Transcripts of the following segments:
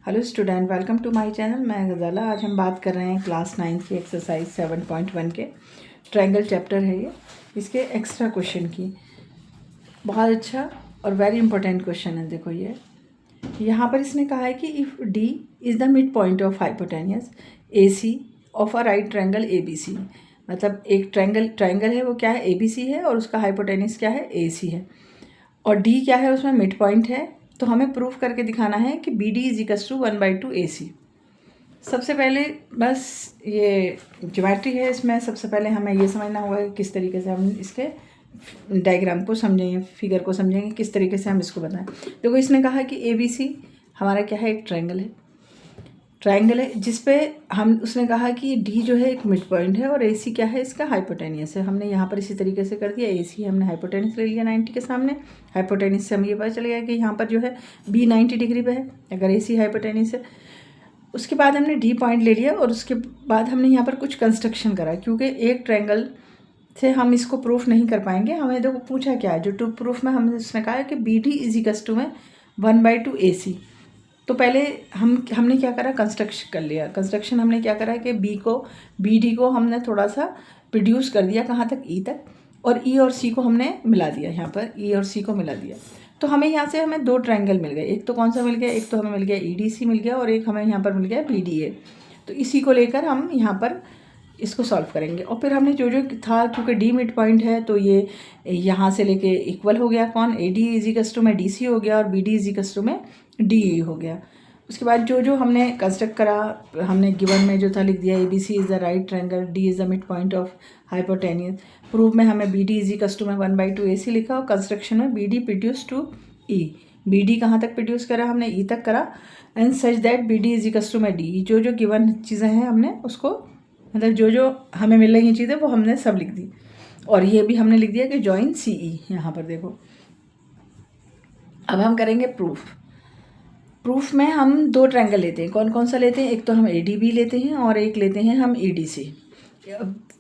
Hello student, welcome to my channel. मैं गज़ाला। आज हम बात कर रहे हैं क्लास 9 की एक्सरसाइज 7.1 के ट्रायंगल चैप्टर है ये, इसके एक्स्ट्रा क्वेश्चन की। बहुत अच्छा और वेरी इंपॉर्टेंट क्वेश्चन है। देखो ये यहाँ पर इसने कहा है कि if D is the mid point of hypotenuse A C of a right triangle A B C. मतलब एक ट्रायंगल है, वो क्या है, ए बी सी है, और उसका हाइपोटेन्यूस क्या है, ए सी है, और डी क्या है, उसमें मिड पॉइंट है। तो हमें प्रूफ करके दिखाना है कि B D is equals to 1/2 A C. सबसे पहले बस ये ज्योमेट्री है, इसमें सबसे पहले हमें ये समझना होगा कि किस तरीके से हम इसके डायग्राम को समझेंगे, फिगर को समझेंगे, किस तरीके से हम इसको बताएं। देखो इसने कहा कि ए बी सी हमारा क्या है, एक ट्रायंगल है जिस पे हम उसने कहा कि डी जो है एक मिड पॉइंट है और ए सी क्या है, इसका हाइपोटेन्यूस है। हमने यहाँ पर इसी तरीके से कर दिया। ए सी हमने हाइपोटेन्यूस ले लिया 90 के सामने। हाइपोटेन्यूस से हमें ये पता चल गया कि यहाँ पर जो है बी 90 डिग्री पे है अगर ए सी हाइपोटेन्यूस है। उसके बाद हमने डी पॉइंट ले लिया और उसके बाद हमने यहाँ पर कुछ कंस्ट्रक्शन करा, क्योंकि एक ट्रायंगल से हम इसको प्रूफ नहीं कर पाएंगे। हमें देखो पूछा क्या है, जो टू प्रूफ में हमने उसने कहा है कि B D is equals to में 1/2 ए सी। तो पहले हमने क्या करा, कंस्ट्रक्शन कर लिया। कंस्ट्रक्शन हमने क्या करा कि बी डी को हमने थोड़ा सा रिड्यूस कर दिया, कहाँ तक, ई तक, और ई और सी को हमने मिला दिया। यहाँ पर ई और सी को मिला दिया तो हमें यहाँ से हमें दो ट्रायंगल मिल गए। एक तो कौन सा मिल गया, एक तो हमें मिल गया ई डी सी मिल गया, और एक हमें यहाँ पर मिल गया बी डी ए। तो इसी को लेकर हम यहाँ पर इसको सॉल्व करेंगे। और फिर हमने जो जो था, क्योंकि डी मिड पॉइंट है तो ये यहाँ से लेके इक्वल हो गया, कौन, A D is equals to में डी सी हो गया और B D is equals to में डी ई हो गया। उसके बाद जो जो हमने कंस्ट्रक्ट करा, हमने गिवन में जो था लिख दिया, A B C is the right triangle, D is the mid point of hypotenuse. Proof में हमें B D is equals to में 1/2 ए सी लिखा, और कंस्ट्रक्शन में B D produce to E. B D कहाँ तक प्रोड्यूस करा, हमने ई तक करा, and such that B D is equals to में डी। जो जो गिवन चीज़ें हैं हमने उसको, मतलब जो जो हमें मिल रही चीज़ें वो हमने सब लिख दी। और ये भी हमने लिख दिया कि जॉइन सी ई। यहाँ पर देखो अब हम करेंगे प्रूफ में हम दो ट्रायंगल लेते हैं। कौन कौन सा लेते हैं, एक तो हम ए डी बी लेते हैं और एक लेते हैं हम ई डी सी।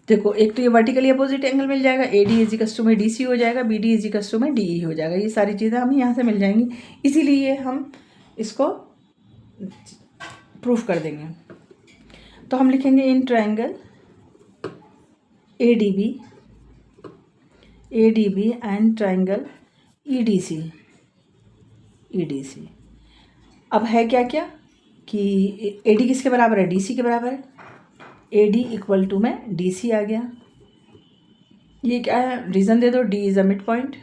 देखो एक तो ये वर्टिकली अपोजिट एंगल मिल जाएगा, ए डी इजिकल्स टू में डी सी हो जाएगा, बी डी इजिकल्स टू में डी ई हो जाएगा। ये सारी चीज़ें हमें यहाँ से मिल जाएंगी, इसीलिए हम इसको प्रूफ कर देंगे। तो हम लिखेंगे in triangle A D B and triangle E D C. अब है क्या क्या कि ए डी किसके बराबर है, डी सी के बराबर है। ए डी इक्वल टू में डी सी आ गया। ये क्या है, रीज़न दे दो, D is a mid point,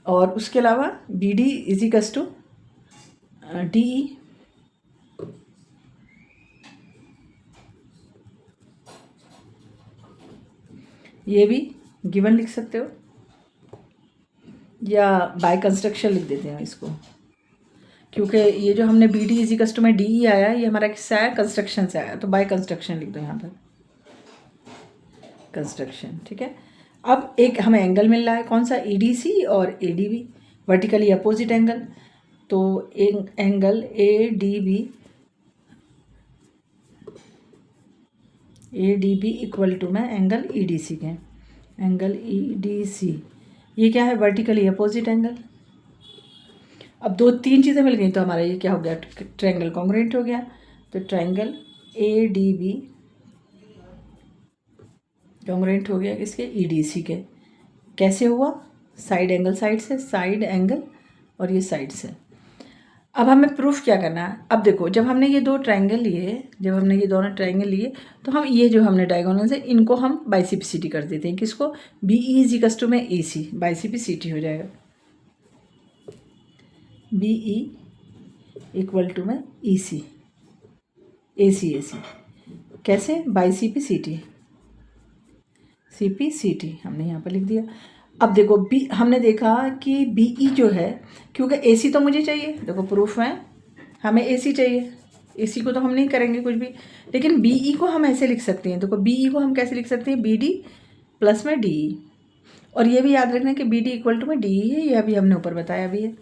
और उसके अलावा B D is equals to D E. ये भी गिवन लिख सकते हो या बाय कंस्ट्रक्शन लिख देते हैं इसको, क्योंकि ये जो हमने B D is equals to में डी ई आया, ये हमारा किससे आया, कंस्ट्रक्शन से आया। तो बाय कंस्ट्रक्शन लिख दो यहाँ पर, कंस्ट्रक्शन, ठीक है। अब एक हमें एंगल मिल रहा है, कौन सा, ई डी सी और A D B, vertically opposite angle. तो angle A D B equal to में एंगल ई डी सी के, एंगल ई डी सी, ये क्या है, वर्टिकली अपोजिट एंगल। अब दो तीन चीज़ें मिल गई तो हमारा ये क्या हो गया, ट्रायंगल कॉन्ग्रुएंट हो गया। तो triangle A D B congruent हो गया किसके, ई डी सी के। कैसे हुआ, साइड एंगल साइड से, साइड एंगल और ये साइड से। अब हमें प्रूफ क्या करना है। अब देखो जब हमने ये दोनों ट्रायंगल लिए तो हम ये जो हमने डायगोनल्स है इनको हम बाइसिपिसिटी कर देते हैं। किसको, B E is equals to में ए सी, बाइसिपिसिटी हो जाएगा, बी ई इक्वल टू में ई सी, ए सी कैसे, by C P C T हमने यहाँ पर लिख दिया। अब देखो बी, हमने देखा कि बी ई जो है, क्योंकि ए सी तो मुझे चाहिए, देखो प्रूफ में हमें ए सी चाहिए, ए सी को तो हम नहीं करेंगे कुछ भी, लेकिन बी ई को हम ऐसे लिख सकते हैं। देखो बी ई को हम कैसे लिख सकते हैं, बी डी प्लस में डी ई। और ये भी याद रखना कि बी डी इक्वल टू में डी ई है, ये अभी हमने ऊपर बताया भी है।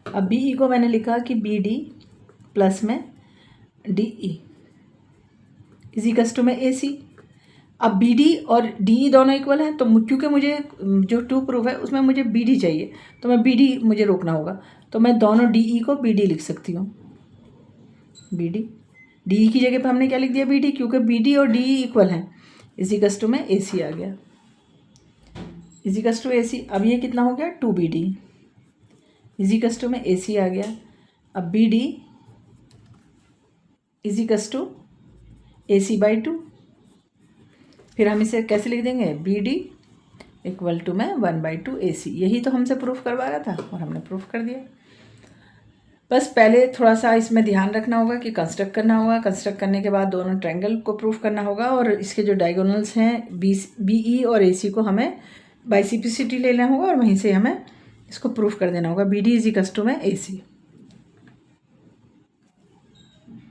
अब बी ई को मैंने लिखा कि बी डी प्लस में D E is equals to में ए सी। अब बी डी और डी ई दोनों इक्वल हैं, तो क्योंकि मुझे जो टू प्रूफ है उसमें मुझे बी डी चाहिए, तो मैं बी डी मुझे रोकना होगा, तो मैं दोनों डी ई को बी डी लिख सकती हूँ। बी डी डी ई की जगह पर हमने क्या लिख दिया, बी डी, क्योंकि बी डी और डी ई इक्वल हैं। इजिकल्स टू में ए सी आ गया, इजिकल्स टू ए सी। अब ये कितना हो गया, two B D, equals to में ए सी आ गया। अब B D equals to A C by two, फिर हम इसे कैसे लिख देंगे, बी डी इक्वल टू में 1/2 ए सी। यही तो हमसे प्रूफ करवा रहा था और हमने प्रूफ कर दिया। बस पहले थोड़ा सा इसमें ध्यान रखना होगा कि कंस्ट्रक्ट करना होगा, कंस्ट्रक्ट करने के बाद दोनों ट्रायंगल को प्रूफ करना होगा, और इसके जो डायगोनल्स हैं बी ई और ए सी को हमें बाइसिपिसिटी लेना होगा और वहीं से हमें इसको प्रूफ कर देना होगा, B D is equals to में ए सी।